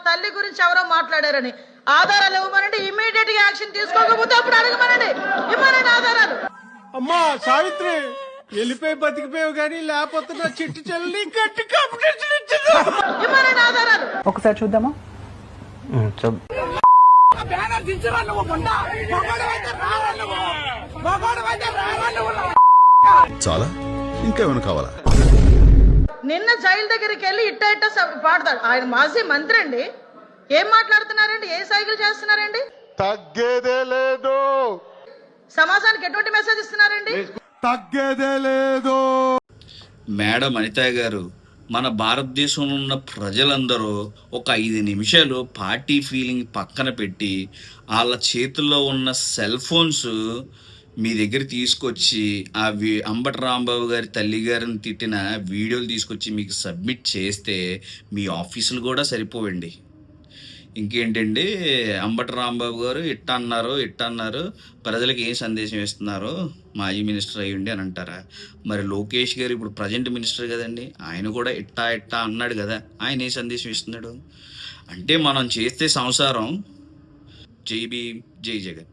తల్లి గురించి ఎవరో మాట్లాడారని ఆధారాలు ఇవ్వమనండి. ఇమీడియట్ గా యాక్షన్ తీసుకోకపోతే అప్పుడు అడగమనండి, ఇవ్వమనండి ఆధారాలు. అమ్మా సావిత్రి, వెళ్ళిపోయి బతికిపోయావు కానీ లేకపోతే నా చిట్టు చెల్లి గట్టి కాంపిటీషన్ ఇచ్చింది. ఇవ్వమనండి ఆధారాలు. ఒకసారి చూద్దామా? చాలా ఇంకేమైనా కావాలా? నిన్న జైలు దగ్గరికి వెళ్ళి ఇట్ట పాడతాడు. ఆయన మాజీ మంత్రి అండి. ఏం మాట్లాడుతున్నారండి? ఏ సైకిల్ చేస్తున్నారండి? తగ్గేదే లేదు, సమాజానికి ఎటువంటి మెసేజ్ ఇస్తున్నారండి? తగ్గేదే లేదు. మేడం అనిత గారు, మన భారతదేశంలో ఉన్న ప్రజలందరూ ఒక 5 నిమిషాలు పార్టీ ఫీలింగ్ పక్కన పెట్టి వాళ్ళ చేతుల్లో ఉన్న సెల్ ఫోన్స్ మీ దగ్గర తీసుకొచ్చి ఆ అంబటి రాంబాబు గారి తల్లి గారిని తిట్టిన వీడియోలు తీసుకొచ్చి మీకు సబ్మిట్ చేస్తే మీ ఆఫీసులు కూడా సరిపోవండి. ఇంకేంటండి, అంబటి రాంబాబు గారు ఇట్ట అన్నారు, ప్రజలకు ఏం సందేశం ఇస్తున్నారు మాజీ మినిస్టర్ అయ్యుండి అని అంటారా? మరి లోకేష్ గారు ఇప్పుడు ప్రజెంట్ మినిస్టర్ కదండి, ఆయన కూడా ఇట్టా అన్నాడు కదా, ఆయన ఏ సందేశం ఇస్తున్నాడు? అంటే మనం చేస్తే సంసారం జై భీమ్ జై జగన్.